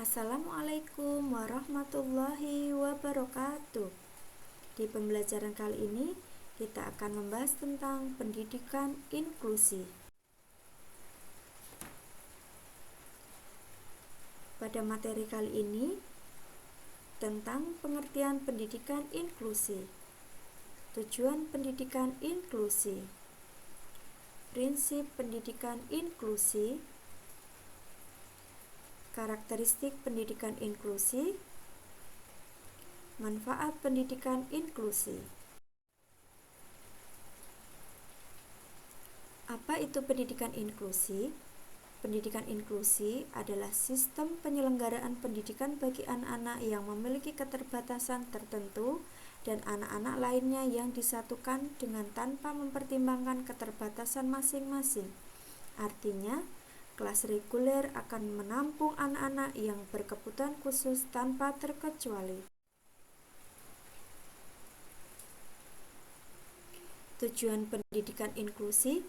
Assalamualaikum warahmatullahi wabarakatuh. Di pembelajaran kali ini kita akan membahas tentang pendidikan inklusi. Pada materi kali ini tentang pengertian pendidikan inklusi, tujuan pendidikan inklusi, prinsip pendidikan inklusi, karakteristik pendidikan inklusi, manfaat pendidikan inklusi. Apa itu pendidikan inklusi? Pendidikan inklusi adalah sistem penyelenggaraan pendidikan bagi anak-anak yang memiliki keterbatasan tertentu dan anak-anak lainnya yang disatukan dengan tanpa mempertimbangkan keterbatasan masing-masing. Artinya, kelas reguler akan menampung anak-anak yang berkebutuhan khusus tanpa terkecuali. Tujuan pendidikan inklusi.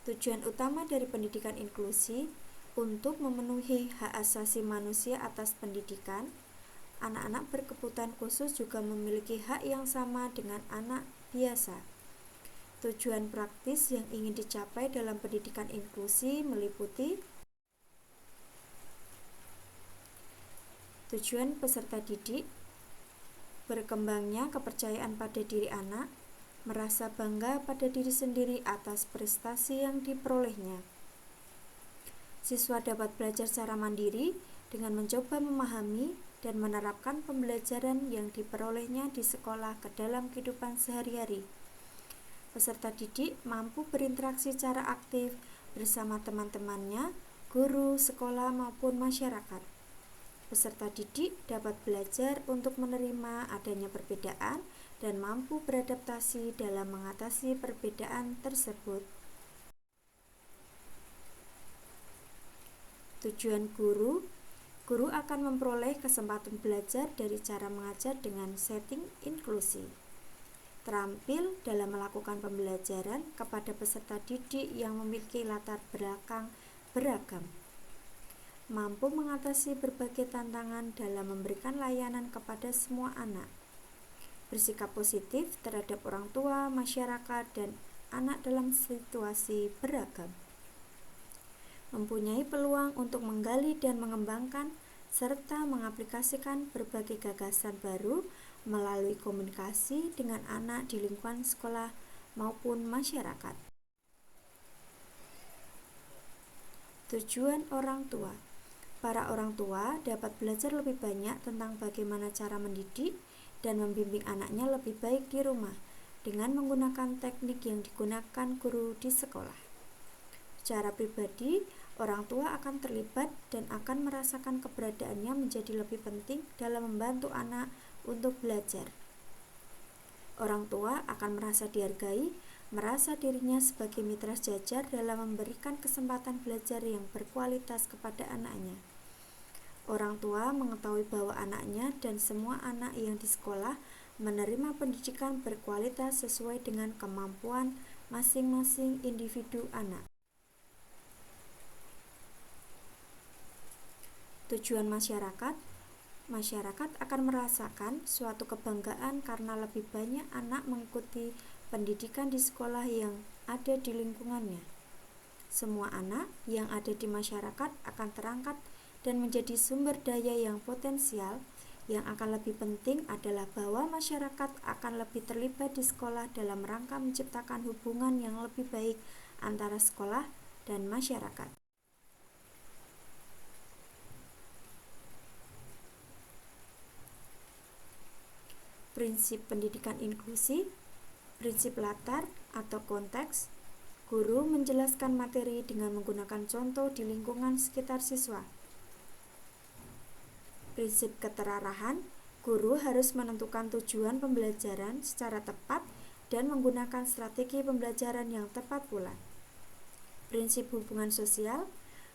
Tujuan utama dari pendidikan inklusi untuk memenuhi hak asasi manusia atas pendidikan. Anak-anak berkebutuhan khusus juga memiliki hak yang sama dengan anak biasa. Tujuan praktis yang ingin dicapai dalam pendidikan inklusi meliputi tujuan peserta didik, berkembangnya kepercayaan pada diri anak, merasa bangga pada diri sendiri atas prestasi yang diperolehnya. Siswa dapat belajar secara mandiri dengan mencoba memahami dan menerapkan pembelajaran yang diperolehnya di sekolah ke dalam kehidupan sehari-hari. Peserta didik mampu berinteraksi secara aktif bersama teman-temannya, guru, sekolah, maupun masyarakat. Peserta didik dapat belajar untuk menerima adanya perbedaan dan mampu beradaptasi dalam mengatasi perbedaan tersebut. Tujuan guru. Guru akan memperoleh kesempatan belajar dari cara mengajar dengan setting inklusi. Terampil dalam melakukan pembelajaran kepada peserta didik yang memiliki latar belakang beragam. Mampu mengatasi berbagai tantangan dalam memberikan layanan kepada semua anak. Bersikap positif terhadap orang tua, masyarakat, dan anak dalam situasi beragam. Mempunyai peluang untuk menggali dan mengembangkan serta mengaplikasikan berbagai gagasan baru melalui komunikasi dengan anak di lingkungan sekolah maupun masyarakat. Tujuan orang tua. Para orang tua dapat belajar lebih banyak tentang bagaimana cara mendidik dan membimbing anaknya lebih baik di rumah dengan menggunakan teknik yang digunakan guru di sekolah. Secara pribadi, orang tua akan terlibat dan akan merasakan keberadaannya menjadi lebih penting dalam membantu anak untuk belajar. Orang tua akan merasa dihargai, merasa dirinya sebagai mitra sejajar dalam memberikan kesempatan belajar yang berkualitas kepada anaknya. Orang tua mengetahui bahwa anaknya dan semua anak yang di sekolah menerima pendidikan berkualitas sesuai dengan kemampuan masing-masing individu anak. Tujuan masyarakat. Masyarakat akan merasakan suatu kebanggaan karena lebih banyak anak mengikuti pendidikan di sekolah yang ada di lingkungannya. Semua anak yang ada di masyarakat akan terangkat dan menjadi sumber daya yang potensial. Yang akan lebih penting adalah bahwa masyarakat akan lebih terlibat di sekolah dalam rangka menciptakan hubungan yang lebih baik antara sekolah dan masyarakat. Prinsip pendidikan inklusi. Prinsip latar atau konteks. Guru menjelaskan materi dengan menggunakan contoh di lingkungan sekitar siswa. Prinsip keterarahan. Guru harus menentukan tujuan pembelajaran secara tepat dan menggunakan strategi pembelajaran yang tepat pula. Prinsip hubungan sosial.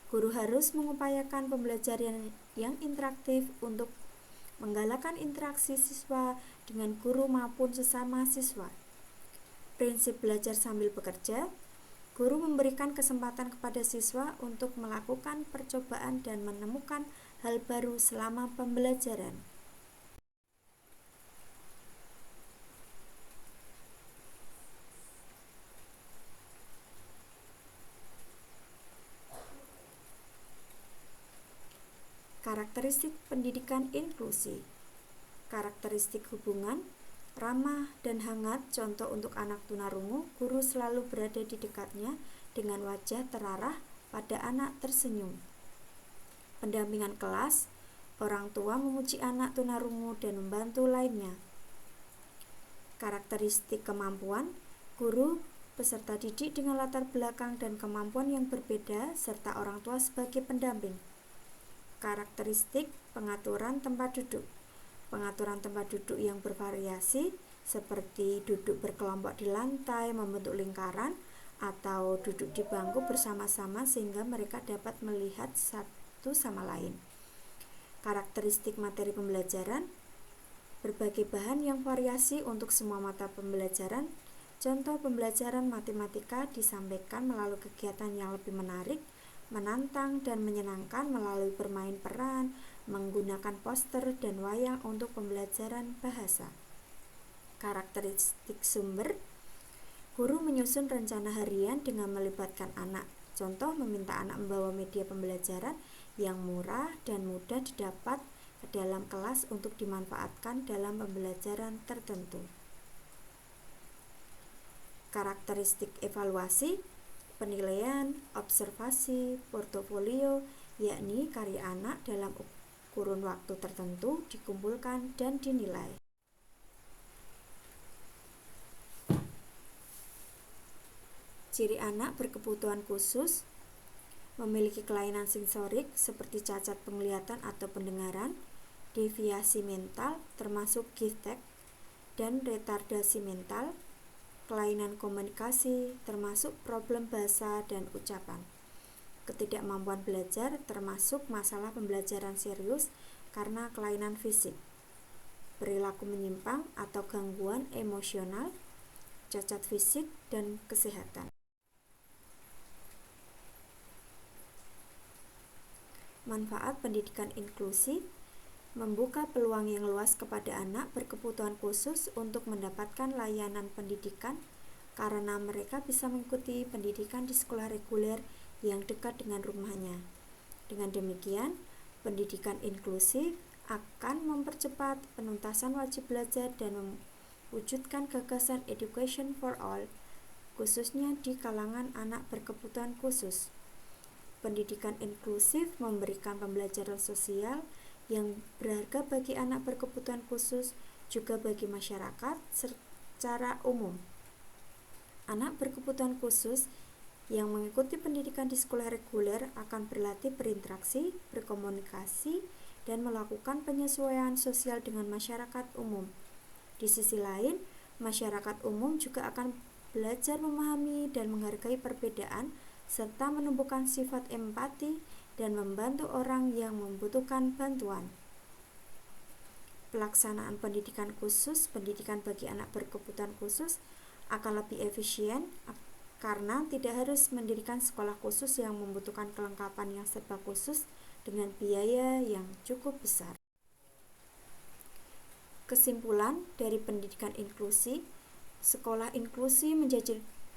Guru harus mengupayakan pembelajaran yang interaktif untuk menggalakkan interaksi siswa dengan guru maupun sesama siswa. Prinsip belajar sambil bekerja. Guru memberikan kesempatan kepada siswa untuk melakukan percobaan dan menemukan hal baru selama pembelajaran. Karakteristik pendidikan inklusi. Karakteristik hubungan ramah dan hangat. Contoh untuk anak tunarungu, guru selalu berada di dekatnya dengan wajah terarah pada anak tersenyum. Pendampingan kelas, orang tua memuji anak tunarungu dan membantu lainnya. Karakteristik kemampuan, guru, peserta didik dengan latar belakang dan kemampuan yang berbeda, serta orang tua sebagai pendamping. Karakteristik pengaturan tempat duduk. Pengaturan tempat duduk yang bervariasi seperti duduk berkelompok di lantai membentuk lingkaran atau duduk di bangku bersama-sama sehingga mereka dapat melihat satu sama lain. Karakteristik materi pembelajaran, berbagai bahan yang variasi untuk semua mata pembelajaran. Contoh pembelajaran matematika disampaikan melalui kegiatan yang lebih menarik, menantang dan menyenangkan melalui bermain peran, menggunakan poster dan wayang untuk pembelajaran bahasa. Karakteristik sumber, guru menyusun rencana harian dengan melibatkan anak. Contoh meminta anak membawa media pembelajaran yang murah dan mudah didapat ke dalam kelas untuk dimanfaatkan dalam pembelajaran tertentu. Karakteristik evaluasi, penilaian, observasi, portofolio, yakni karya anak dalam kurun waktu tertentu dikumpulkan dan dinilai. Ciri anak berkebutuhan khusus, memiliki kelainan sensorik seperti cacat penglihatan atau pendengaran, deviasi mental termasuk gifted dan retardasi mental, kelainan komunikasi termasuk problem bahasa dan ucapan, ketidakmampuan belajar termasuk masalah pembelajaran serius karena kelainan fisik, perilaku menyimpang atau gangguan emosional, cacat fisik dan kesehatan. Manfaat pendidikan inklusi, membuka peluang yang luas kepada anak berkebutuhan khusus untuk mendapatkan layanan pendidikan karena mereka bisa mengikuti pendidikan di sekolah reguler yang dekat dengan rumahnya. Dengan demikian, pendidikan inklusi akan mempercepat penuntasan wajib belajar dan mewujudkan gagasan education for all, khususnya di kalangan anak berkebutuhan khusus. Pendidikan inklusif memberikan pembelajaran sosial yang berharga bagi anak berkebutuhan khusus, juga bagi masyarakat secara umum. Anak berkebutuhan khusus yang mengikuti pendidikan di sekolah reguler akan berlatih berinteraksi, berkomunikasi, dan melakukan penyesuaian sosial dengan masyarakat umum. Di sisi lain, masyarakat umum juga akan belajar memahami dan menghargai perbedaan serta menumbuhkan sifat empati dan membantu orang yang membutuhkan bantuan. Pelaksanaan pendidikan khusus, pendidikan bagi anak berkebutuhan khusus akan lebih efisien karena tidak harus mendirikan sekolah khusus yang membutuhkan kelengkapan yang serba khusus dengan biaya yang cukup besar. Kesimpulan dari pendidikan inklusi, sekolah inklusi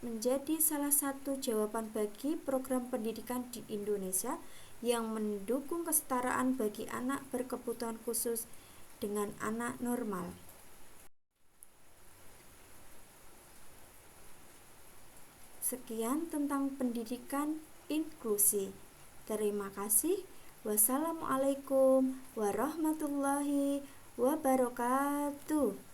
menjadi salah satu jawaban bagi program pendidikan di Indonesia yang mendukung kesetaraan bagi anak berkebutuhan khusus dengan anak normal. Sekian tentang pendidikan inklusi. Terima kasih. Wassalamualaikum warahmatullahi wabarakatuh.